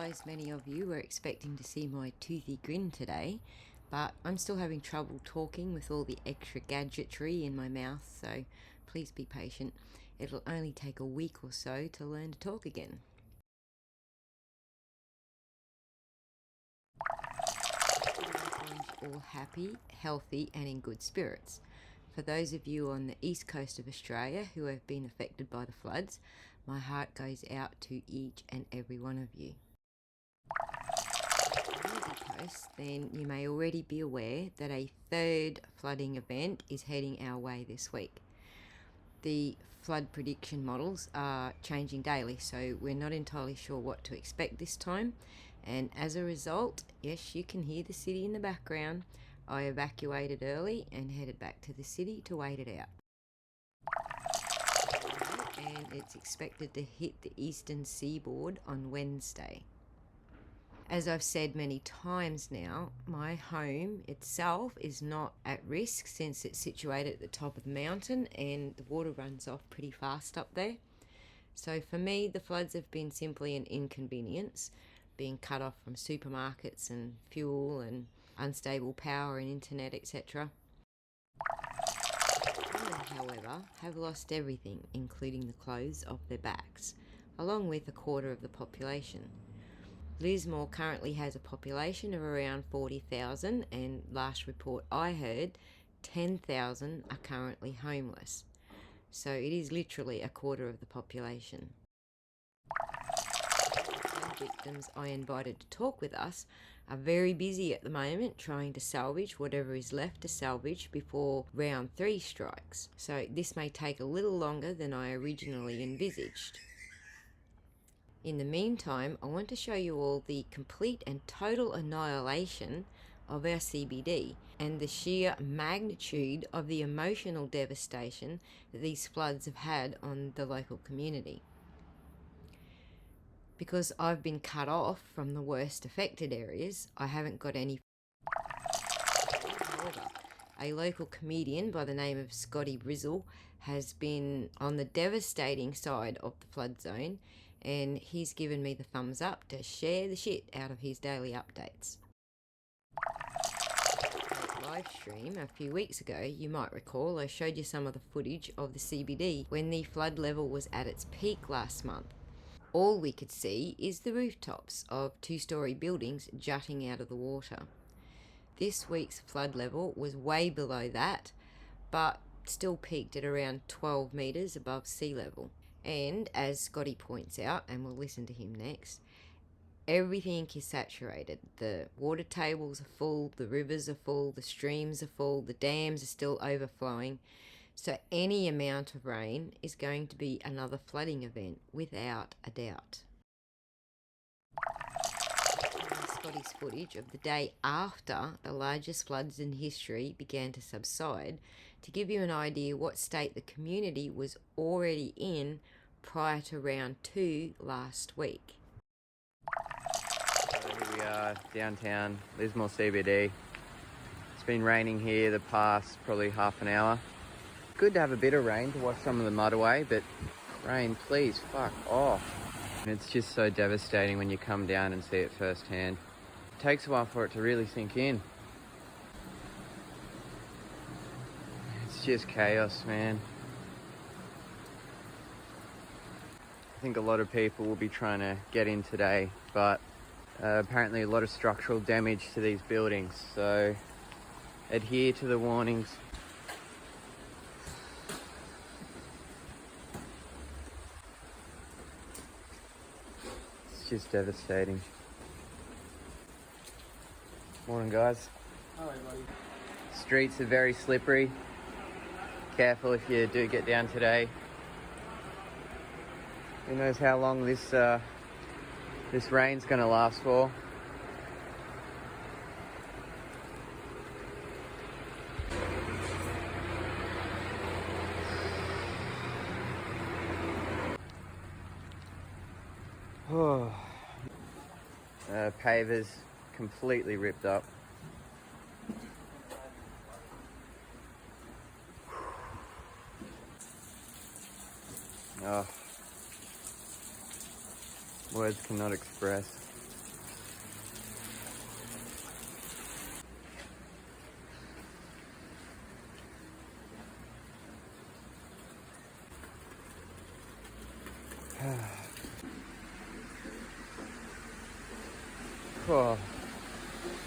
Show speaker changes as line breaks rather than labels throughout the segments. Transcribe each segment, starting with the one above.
realise many of you were expecting to see my toothy grin today, but I'm still having trouble talking with all the extra gadgetry in my mouth, so please be patient. It'll only take a week or so to learn to talk again. I find you all happy, healthy and in good spirits. For those of you on the east coast of Australia who have been affected by the floods, my heart goes out to each and every one of you. On the coast, then you may already be aware that a third flooding event is heading our way this week. The flood prediction models are changing daily, so we're not entirely sure what to expect this time, and as a result, yes, you can hear the city in the background. I evacuated early and headed back to the city to wait it out. And it's expected to hit the eastern seaboard on Wednesday. As I've said many times now, my home itself is not at risk since it's situated at the top of the mountain and the water runs off pretty fast up there. So for me, the floods have been simply an inconvenience, being cut off from supermarkets and fuel and unstable power and internet, etc. Women, however, have lost everything, including the clothes off their backs, along with a quarter of the population. Lismore currently has a population of around 40,000, and last report I heard, 10,000 are currently homeless. So it is literally a quarter of the population. The victims I invited to talk with us are very busy at the moment trying to salvage whatever is left to salvage before round 3 strikes. So this may take a little longer than I originally envisaged. In the meantime, I want to show you all the complete and total annihilation of our CBD and the sheer magnitude of the emotional devastation that these floods have had on the local community. Because I've been cut off from the worst affected areas, I haven't got any. However, a local comedian by the name of Scotty Brizzle has been on the devastating side of the flood zone, and he's given me the thumbs up to share the shit out of his daily updates. Live stream a few weeks ago, you might recall, I showed you some of the footage of the CBD when the flood level was at its peak last month. All we could see is the rooftops of 2-story buildings jutting out of the water. This week's flood level was way below that, but still peaked at around 12 metres above sea level. And as Scotty points out, and we'll listen to him next, everything is saturated. The water tables are full, the rivers are full, the streams are full, the dams are still overflowing. So any amount of rain is going to be another flooding event, without a doubt. Scotty's footage of the day after the largest floods in history began to subside to give you an idea what state the community was already in prior to round 2 last week.
So here we are, downtown Lismore CBD. It's been raining here the past probably half an hour. Good to have a bit of rain to wash some of the mud away, but rain, please, fuck off. And it's just so devastating when you come down and see it firsthand. It takes a while for it to really sink in. It's just chaos, man. I think a lot of people will be trying to get in today, but apparently a lot of structural damage to these buildings, so adhere to the warnings. It's just devastating. Morning, guys.
Hello, buddy.
Streets are very slippery. Careful if you do get down today. Who knows how long this rain's going to last for. Pavers completely ripped up. Oh, words cannot express Oh,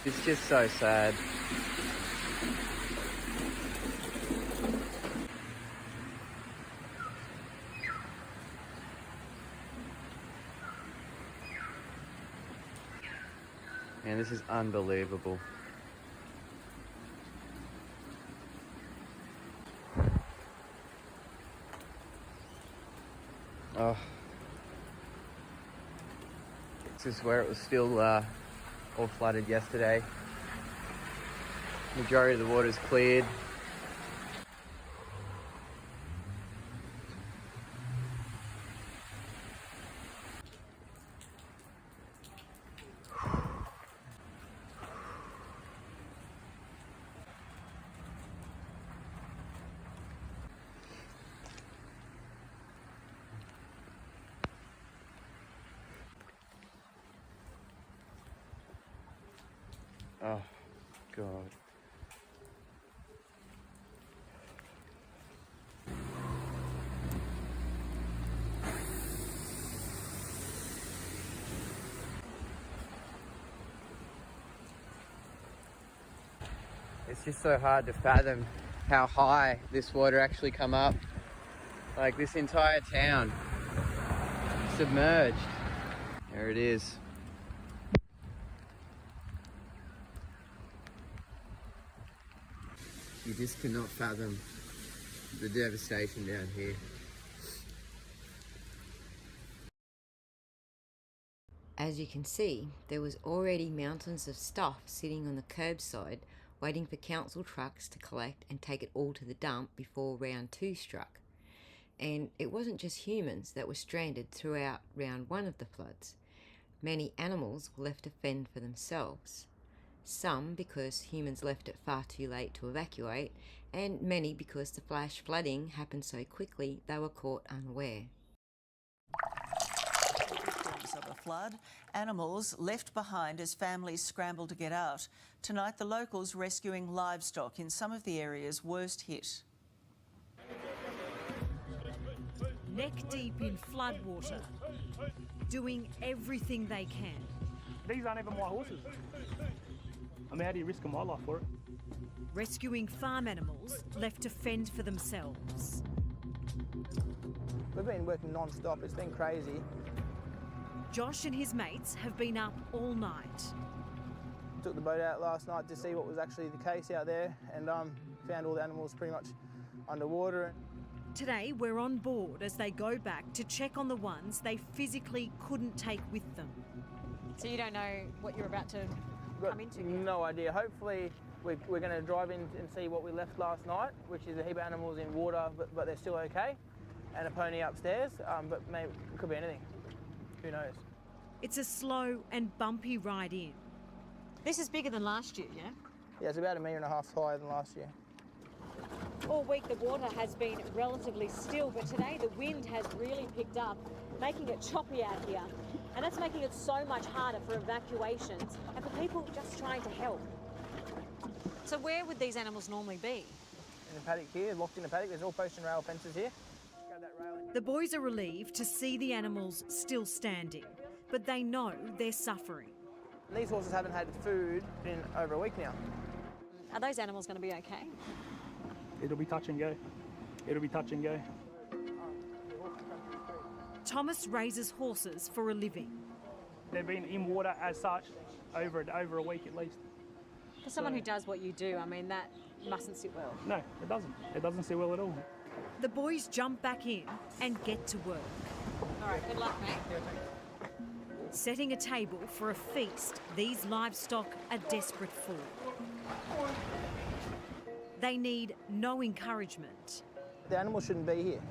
it's just so sad. Man, this is unbelievable. Oh. This is where it was still all flooded yesterday. Majority of the water's cleared. Oh, God. It's just so hard to fathom how high this water actually come up. Like this entire town submerged. There it is. You just cannot fathom the devastation down here.
As you can see, there was already mountains of stuff sitting on the curbside waiting for council trucks to collect and take it all to the dump before round 2 struck. And it wasn't just humans that were stranded throughout round 1 of the floods. Many animals were left to fend for themselves. Some because humans left it far too late to evacuate, and many because the flash flooding happened so quickly they were caught unaware.
Victims of a flood, animals left behind as families scramble to get out. Tonight, the locals rescuing livestock in some of the areas worst hit.
Neck deep in floodwater, doing everything they can.
These aren't even my horses. I mean, how do you risk my life for it?
Rescuing farm animals left to fend for themselves.
We've been working non-stop, it's been crazy.
Josh and his mates have been up all night.
Took the boat out last night to see what was actually the case out there and found all the animals pretty much underwater.
Today we're on board as they go back to check on the ones they physically couldn't take with them.
So you don't know what you're about to come into here?
No idea. Hopefully we're going to drive in and see what we left last night, which is a heap of animals in water, but they're still okay, and a pony upstairs, but maybe it could be anything. Who knows?
It's a slow and bumpy ride in.
This is bigger than last year, yeah?
Yeah, it's about 1.5 meters higher than last year.
All week the water has been relatively still, but today the wind has really picked up, making it choppy out here. And that's making it so much harder for evacuations and for people just trying to help. So where would these animals normally be?
In the paddock here, locked in the paddock, there's all post and rail fences here.
The boys are relieved to see the animals still standing, but they know they're suffering.
These horses haven't had food in over a week now.
Are those animals going to be okay?
It'll be touch and go. It'll be touch and go.
Thomas raises horses for a living.
They've been in water as such over a week at least.
For someone who does what you do, I mean, that mustn't sit well.
No, it doesn't. It doesn't sit well at all.
The boys jump back in and get to work.
All right, good luck, mate.
Setting a table for a feast these livestock are desperate for. They need no encouragement.
The animals shouldn't be here.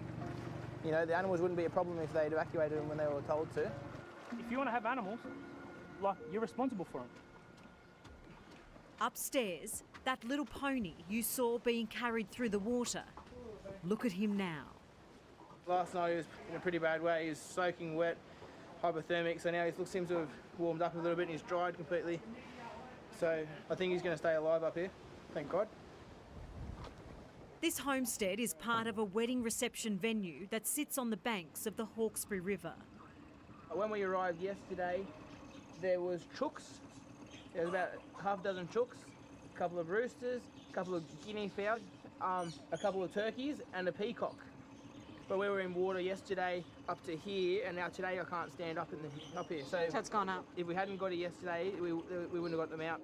You know, the animals wouldn't be a problem if they'd evacuated them when they were told to.
If you want to have animals, like, you're responsible for them.
Upstairs, that little pony you saw being carried through the water. Look at him now.
Last night he was in a pretty bad way. He was soaking wet, hypothermic, so now he seems to have warmed up a little bit and he's dried completely. So I think he's going to stay alive up here, thank God.
This homestead is part of a wedding reception venue that sits on the banks of the Hawkesbury River.
When we arrived yesterday, there was chooks There was about half a dozen chooks, a couple of roosters, a couple of guinea fowls, a couple of turkeys and a peacock. But we were in water yesterday up to here, and now today I can't stand up here. So
So it's gone up.
if we hadn't got it yesterday, we wouldn't have got them out.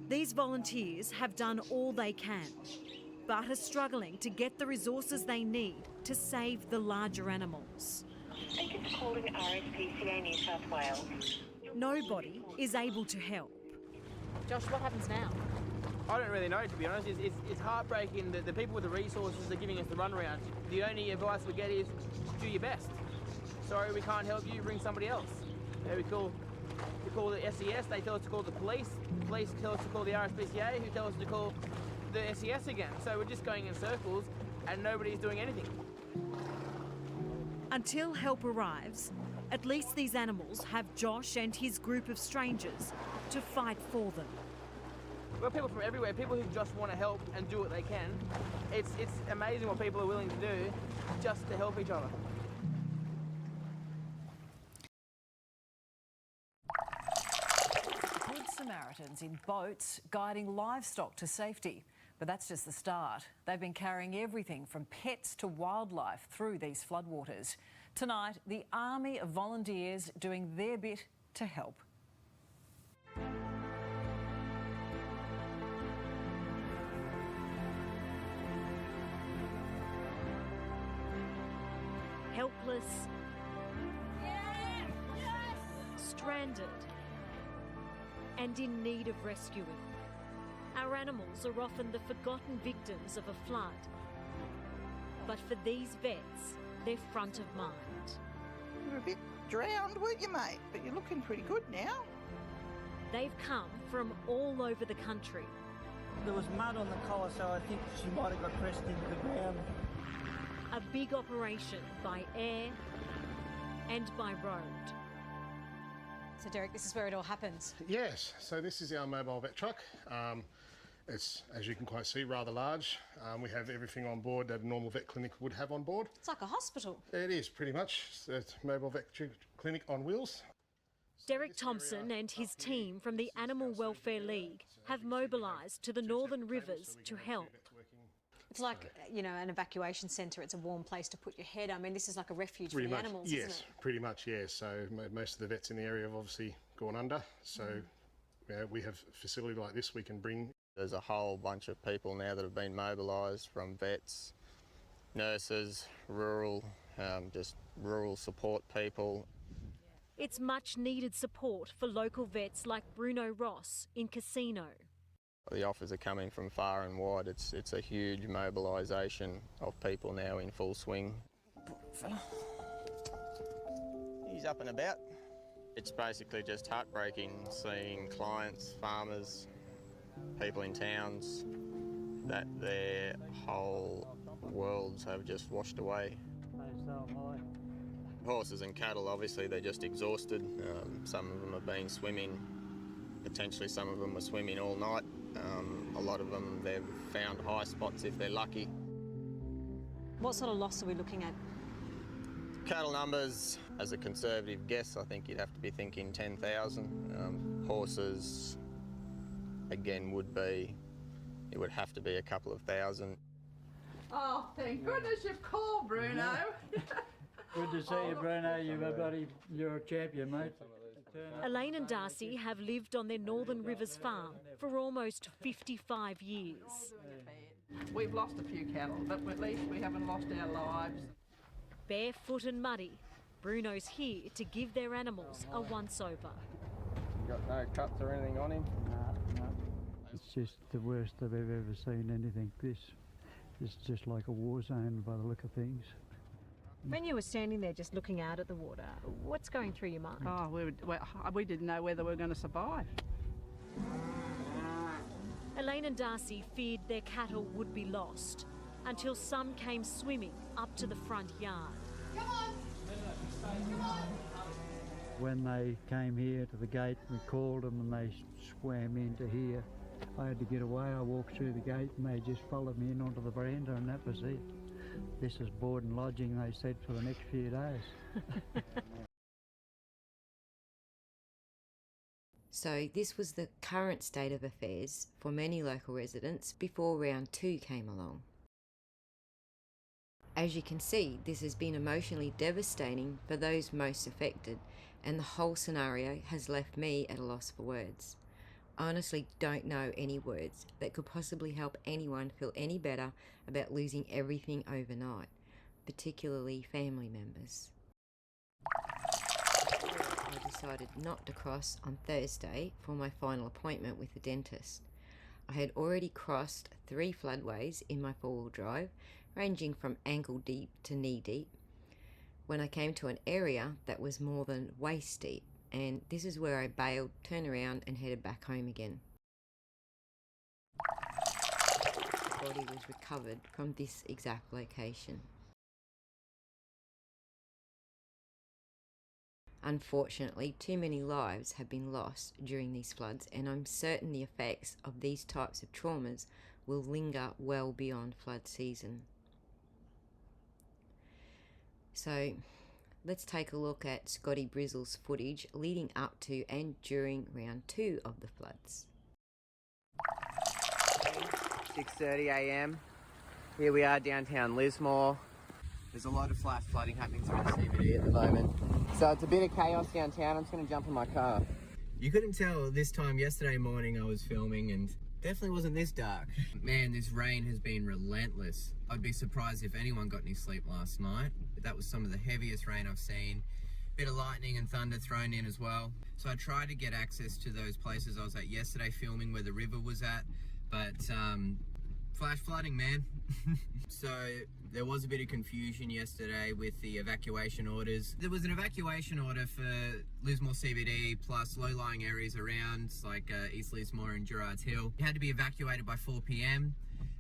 These volunteers have done all they can, but are struggling to get the resources they need to save the larger animals.
Thank you for calling RSPCA New South Wales.
Nobody is able to help.
Josh, what happens now?
I don't really know, to be honest. It's heartbreaking that the people with the resources are giving us the runaround. The only advice we get is do your best. Sorry, we can't help you, bring somebody else. We call the SES, they tell us to call the police tell us to call the RSPCA, who tell us to call the SES again. So we're just going in circles and nobody's doing anything.
Until help arrives, at least these animals have Josh and his group of strangers to fight for them.
We've got people from everywhere, people who just want to help and do what they can. It's amazing what people are willing to do just to help each other.
Good Samaritans in boats guiding livestock to safety. But that's just the start. They've been carrying everything from pets to wildlife through these floodwaters. Tonight, the army of volunteers doing their bit to help.
Helpless, stranded, and in need of rescuing. Our animals are often the forgotten victims of a flood. But for these vets, they're front of mind.
You were a bit drowned, weren't you, mate? But you're looking pretty good now.
They've come from all over the country.
There was mud on the collar, so I think she might have got pressed into the ground.
A big operation by air and by road.
So Derek, this is where it all happens.
Yes, so this is our mobile vet truck. It's, as you can quite see, rather large. We have everything on board that a normal vet clinic would have on board.
It's like a hospital.
It is, pretty much. It's a mobile vet clinic on wheels.
Derek Thompson and his team from the Animal Welfare League have mobilised to the Northern Rivers to help.
It's like, you know, an evacuation centre. It's a warm place to put your head. I mean, this is like a refuge for the animals,
yes,
isn't it?
pretty much, yes. So most of the vets in the area have obviously gone under. So we have a facility like this we can bring.
There's a whole bunch of people now that have been mobilised, from vets, nurses, just rural support people.
It's much needed support for local vets like Bruno Ross in Casino.
The offers are coming from far and wide. It's a huge mobilisation of people now in full swing. He's up and about. It's basically just heartbreaking seeing clients, farmers, people in towns, that their whole worlds have just washed away. Horses and cattle, obviously, they're just exhausted. Some of them have been swimming. Potentially some of them were swimming all night. A lot of them, they've found high spots if they're lucky.
What sort of loss are we looking at?
Cattle numbers, as a conservative guess, I think you'd have to be thinking 10,000. Horses, again, it would have to be a couple of thousand.
Oh, thank goodness you've called, Bruno.
Good to see you, Bruno. You're a champion, mate.
Elaine and Darcy have lived on their Northern Rivers farm for almost 55 years.
We've lost a few cattle, but at least we haven't lost our lives.
Barefoot and muddy, Bruno's here to give their animals a once-over.
Got no cuts or anything on him?
No. It's just the worst I've ever seen anything. This is just like a war zone by the look of things.
When you were standing there just looking out at the water, what's going through your mind?
Oh, we didn't know whether we were going to survive.
Elaine and Darcy feared their cattle would be lost until some came swimming up to the front yard.
Come on! Come on!
When they came here to the gate, we called them and they swam into here. I had to get away. I walked through the gate and they just followed me in onto the veranda, and that was it. This is board and lodging, they said, for the next few days.
So this was the current state of affairs for many local residents before round 2 came along. As you can see, this has been emotionally devastating for those most affected, and the whole scenario has left me at a loss for words. I honestly don't know any words that could possibly help anyone feel any better about losing everything overnight, particularly family members. I decided not to cross on Thursday for my final appointment with the dentist. I had already crossed 3 floodways in my 4-wheel drive, ranging from ankle deep to knee deep, when I came to an area that was more than waist deep, and this is where I bailed, turned around and headed back home again. The body was recovered from this exact location. Unfortunately, too many lives have been lost during these floods, and I'm certain the effects of these types of traumas will linger well beyond flood season. So let's take a look at Scotty Brizzle's footage leading up to and during round 2 of the floods.
6:30 a.m. Here we are downtown Lismore. There's a lot of flash flooding happening through the CBD at the moment. So it's a bit of chaos downtown. I'm just going to jump in my car. You couldn't tell this time yesterday morning I was filming, and definitely wasn't this dark. Man, this rain has been relentless. I'd be surprised if anyone got any sleep last night. But that was some of the heaviest rain I've seen. Bit of lightning and thunder thrown in as well. So I tried to get access to those places I was at yesterday filming where the river was at, but flash flooding, man. So there was a bit of confusion yesterday with the evacuation orders. There was an evacuation order for Lismore CBD plus low-lying areas around like East Lismore and Gerrards Hill. It had to be evacuated by 4 p.m,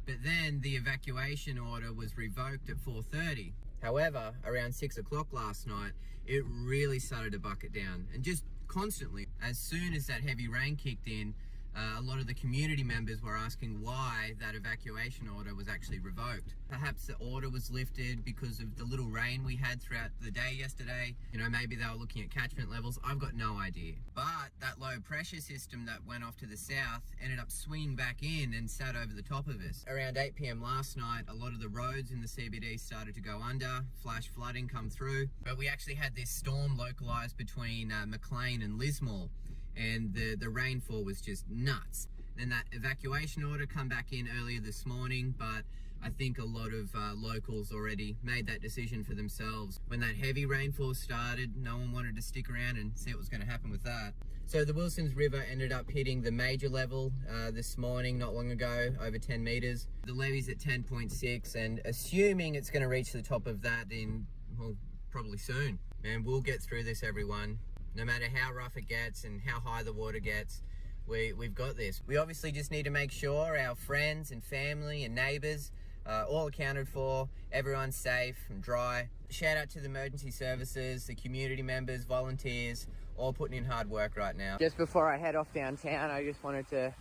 but then the evacuation order was revoked at 4:30. However, around 6 o'clock last night, it really started to bucket down, and just constantly. As soon as that heavy rain kicked in, a lot of the community members were asking why that evacuation order was actually revoked. Perhaps the order was lifted because of the little rain we had throughout the day yesterday. You know, maybe they were looking at catchment levels. I've got no idea. But that low pressure system that went off to the south ended up swinging back in and sat over the top of us. Around 8 p.m. last night, a lot of the roads in the CBD started to go under, flash flooding come through. But we actually had this storm localised between Maclean and Lismore, and the rainfall was just nuts. Then that evacuation order come back in earlier this morning, but I think a lot of locals already made that decision for themselves. When that heavy rainfall started, no one wanted to stick around and see what was going to happen with that. So the Wilsons River ended up hitting the major level this morning, not long ago, over 10 metres. The levee's at 10.6, and assuming it's going to reach the top of that in, well, probably soon. And we'll get through this, everyone. No matter how rough it gets and how high the water gets, we've got this. We obviously just need to make sure our friends and family and neighbours all accounted for, everyone's safe and dry. Shout out to the emergency services, the community members, volunteers, all putting in hard work right now. Just before I head off downtown, I just wanted to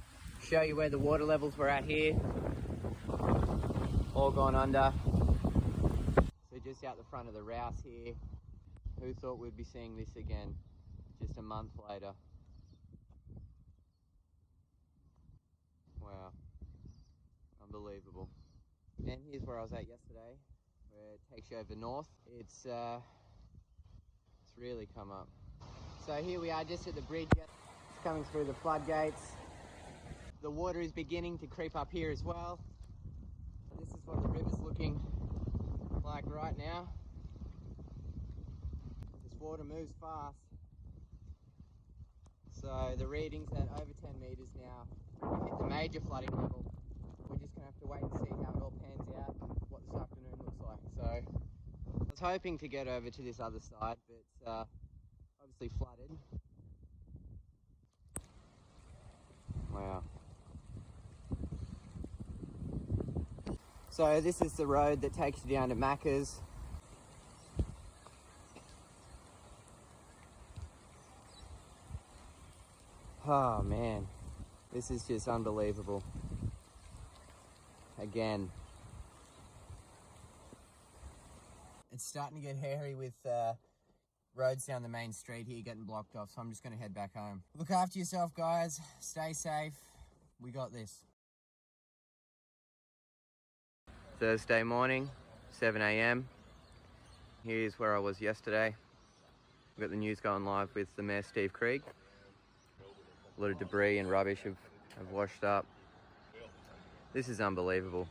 show you where the water levels were at here. All gone under. So just out the front of the Rouse here. Who thought we'd be seeing this again just a month later? Wow, unbelievable. And here's where I was at yesterday, where it takes you over north. It's really come up. So here we are just at the bridge. It's coming through the floodgates. The water is beginning to creep up here as well. This is what the river's looking like right now. This water moves fast. So the reading's at over 10 metres now. We hit the major flooding level. We're just going to have to wait and see how it all pans out, what this afternoon looks like. So I was hoping to get over to this other side, but obviously flooded. Wow. So this is the road that takes you down to Macca's. Oh man, this is just unbelievable. Again. It's starting to get hairy with roads down the main street here getting blocked off, so I'm just going to head back home. Look after yourself, guys. Stay safe. We got this. Thursday morning, 7 a.m. Here's where I was yesterday. We've got the news going live with the Mayor, Steve Krieg. A lot of debris and rubbish have washed up. This is unbelievable.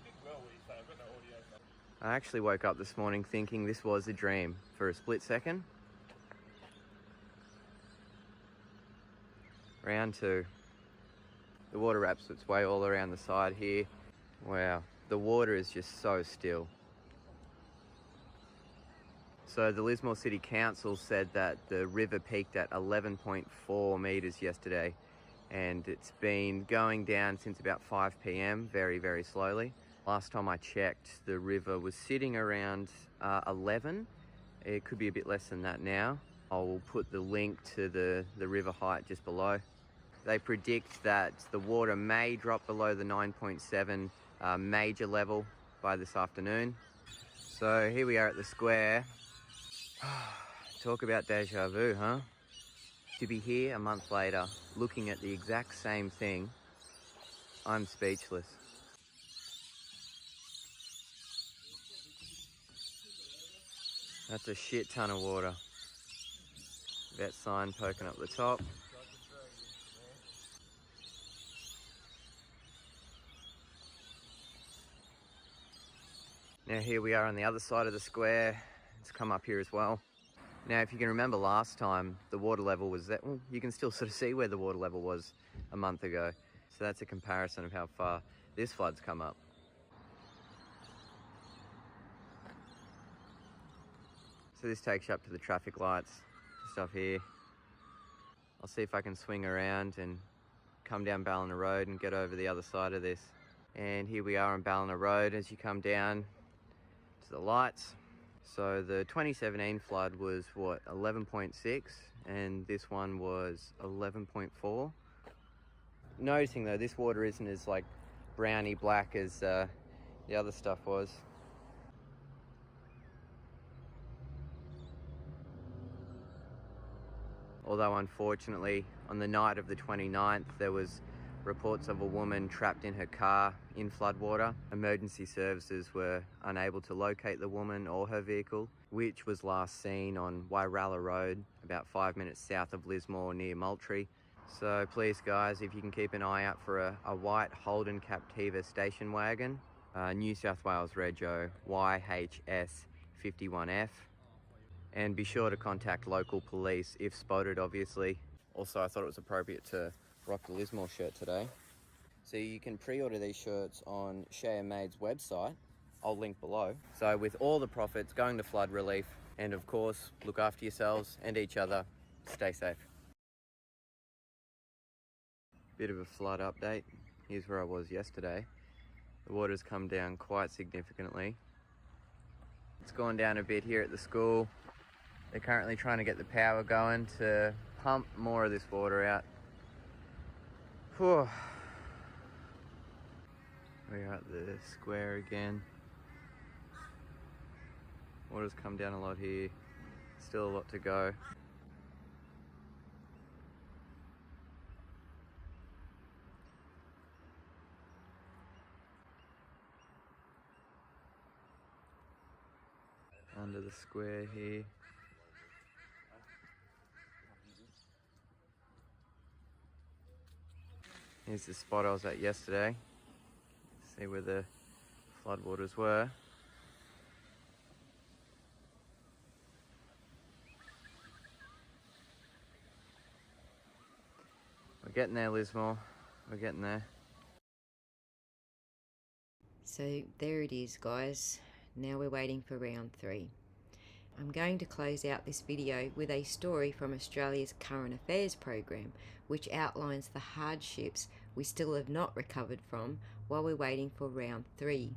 I actually woke up this morning thinking this was a dream for a split second. Round 2. The water wraps its way all around the side here. Wow, the water is just so still. So the Lismore City Council said that the river peaked at 11.4 metres yesterday, and it's been going down since about 5 p.m, very, very slowly. Last time I checked, the river was sitting around 11. It could be a bit less than that now. I will put the link to the river height just below. They predict that the water may drop below the 9.7 major level by this afternoon. So here we are at the square. Talk about deja vu, huh? To be here a month later, looking at the exact same thing, I'm speechless. That's a shit ton of water. Vet sign poking up the top. Now here we are on the other side of the square. It's come up here as well. Now if you can remember last time, the water level was that, well, you can still sort of see where the water level was a month ago. So that's a comparison of how far this flood's come up. So this takes you up to the traffic lights, stuff here. I'll see if I can swing around and come down Ballina Road and get over the other side of this. And here we are on Ballina Road as you come down to the lights. So the 2017 flood was what, 11.6, and this one was 11.4. Noticing though, this water isn't as like browny black as the other stuff was. Although unfortunately, on the night of the 29th, there was reports of a woman trapped in her car in floodwater. Emergency services were unable to locate the woman or her vehicle, which was last seen on Wairala Road, about 5 minutes south of Lismore near Moultrie. So please guys, if you can keep an eye out for a white Holden Captiva station wagon, New South Wales Rego YHS 51F. And be sure to contact local police if spotted, obviously. Also, I thought it was appropriate to rock the Lismore shirt today. So you can pre-order these shirts on Shea Maid's website. I'll link below. So with all the profits going to flood relief, and of course, look after yourselves and each other. Stay safe. Bit of a flood update. Here's where I was yesterday. The water's come down quite significantly. It's gone down a bit here at the school. They're currently trying to get the power going to pump more of this water out. Whew. We're at the square again. Water's come down a lot here. Still a lot to go. Under the square here. Here's the spot I was at yesterday. See where the floodwaters were. We're getting there, Lismore. We're getting there.
So there it is, guys. Now we're waiting for round 3. I'm going to close out this video with a story from Australia's Current Affairs program, which outlines the hardships we still have not recovered from while we're waiting for round 3.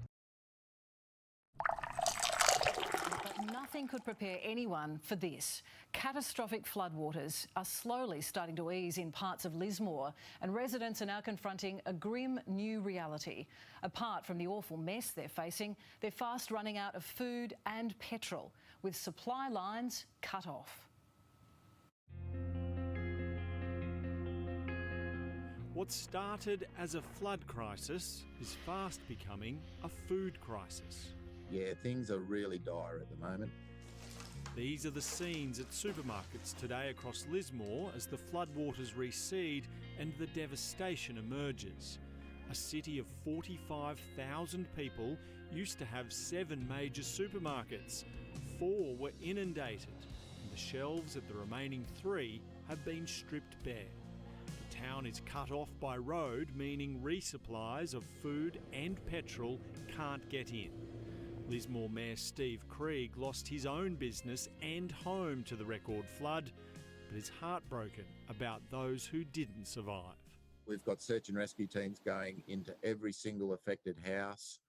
But nothing could prepare anyone for this. Catastrophic floodwaters are slowly starting to ease in parts of Lismore, and residents are now confronting a grim new reality. Apart from the awful mess they're facing, they're fast running out of food and petrol, with supply lines cut off.
What started as a flood crisis is fast becoming a food crisis.
Yeah, things are really dire at the moment.
These are the scenes at supermarkets today across Lismore as the floodwaters recede and the devastation emerges. A city of 45,000 people used to have 7 major supermarkets. 4 were inundated, and the shelves at the remaining 3 have been stripped bare. The town is cut off by road, meaning resupplies of food and petrol can't get in. Lismore Mayor Steve Krieg lost his own business and home to the record flood, but is heartbroken about those who didn't survive.
We've got search and rescue teams going into every single affected house.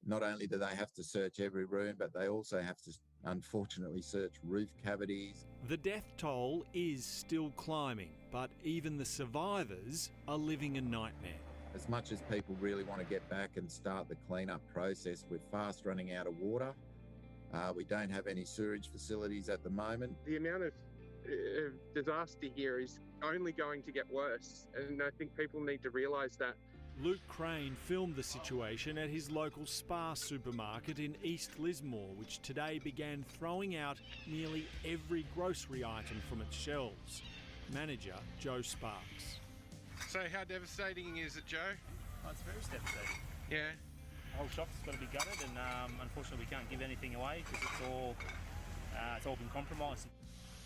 Not only do they have to search every room, but they also have to, unfortunately, search roof cavities.
The death toll is still climbing, but even the survivors are living a nightmare.
As much as people really want to get back and start the clean-up process, we're fast running out of water. We don't have any sewerage facilities at the moment.
The amount of disaster here is only going to get worse, and I think people need to realise that.
Luke Crane filmed the situation at his local Spar supermarket in East Lismore, which today began throwing out nearly every grocery item from its shelves. Manager Joe Sparks.
So how devastating is it, Joe?
Oh, it's very devastating.
Yeah.
The whole shop's got to be gutted, and unfortunately we can't give anything away because it's all been compromised.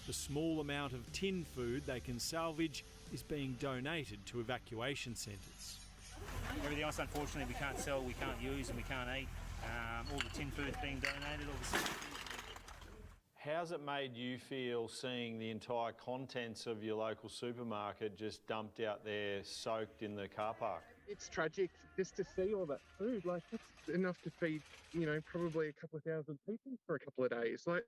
The small amount of tin food they can salvage is being donated to evacuation centres.
Everything else, unfortunately, we can't sell, we can't use, and we can't eat. All the tin food's being donated, all the
How's it made you feel seeing the entire contents of your local supermarket just dumped out there, soaked in the car park?
It's tragic just to see all that food. Like, that's enough to feed, probably a couple of thousand people for a couple of days. Like,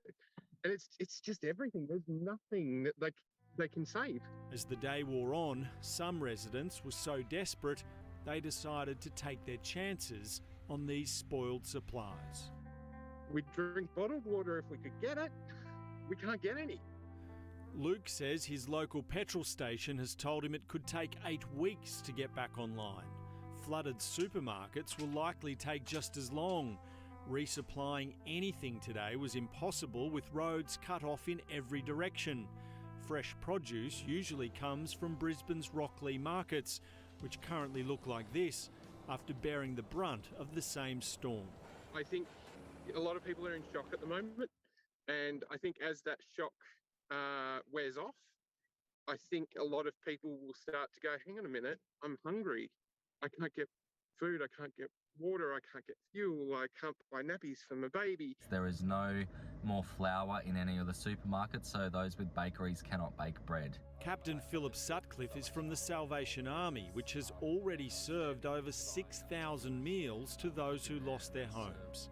and it's just everything. There's nothing that they can save.
As the day wore on, some residents were so desperate they decided to take their chances on these spoiled supplies.
We'd drink bottled water if we could get it. We can't get any.
Luke says his local petrol station has told him it could take 8 weeks to get back online. Flooded supermarkets will likely take just as long. Resupplying anything today was impossible with roads cut off in every direction. Fresh produce usually comes from Brisbane's Rockley markets, which currently look like this after bearing the brunt of the same storm.
I think a lot of people are in shock at the moment, and I think as that shock wears off, I think a lot of people will start to go, hang on a minute, I'm hungry. I can't get food, I can't get water, I can't get fuel, I can't buy nappies for my baby.
There is no more flour in any of the supermarkets, so those with bakeries cannot bake bread.
Captain Philip Sutcliffe is from the Salvation Army, which has already served over 6,000 meals to those who lost their homes.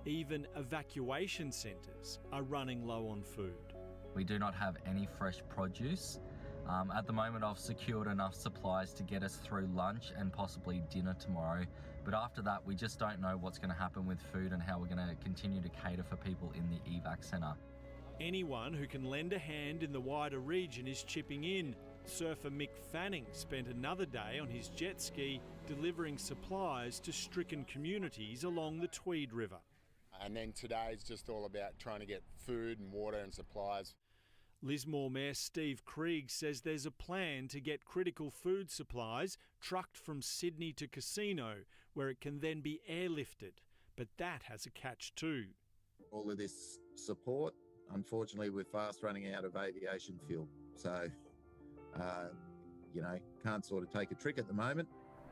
Even evacuation centres are running low on food.
We do not have any fresh produce. At the moment, I've secured enough supplies to get us through lunch and possibly dinner tomorrow. But after that, we just don't know what's going to happen with food and how we're going to continue to cater for people in the evac centre.
Anyone who can lend a hand in the wider region is chipping in. Surfer Mick Fanning spent another day on his jet ski delivering supplies to stricken communities along the Tweed River.
And then today's just all about trying to get food and water and supplies.
Lismore Mayor Steve Krieg says there's a plan to get critical food supplies trucked from Sydney to Casino, where it can then be airlifted. But that has a catch too.
All of this support, unfortunately, we're fast running out of aviation fuel. So, can't sort of take a trick at the moment.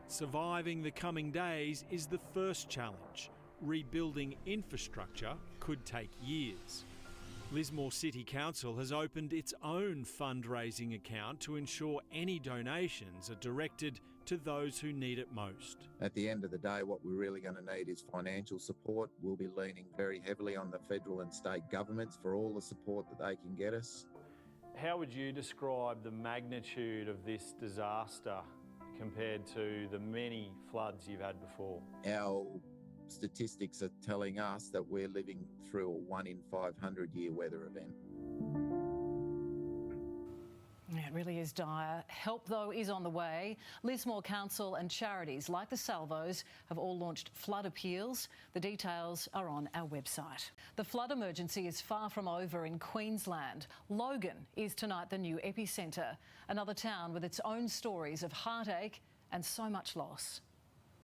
Surviving the coming days is the first challenge. Rebuilding infrastructure could take years. Lismore City Council has opened its own fundraising account to ensure any donations are directed to those who need it most.
At the end of the day, what we're really going to need is financial support. We'll be leaning very heavily on the federal and state governments for all the support that they can get us.
How would you describe the magnitude of this disaster compared to the many floods you've had before?
Our statistics are telling us that we're living through a 1 in 500 year weather event.
Yeah,
really is dire. Help, though, is on the way. Lismore Council and charities like the Salvos have all launched flood appeals. The details are on our website. The flood emergency is far from over in Queensland. Logan is tonight the new epicentre, another town with its own stories of heartache and so much loss.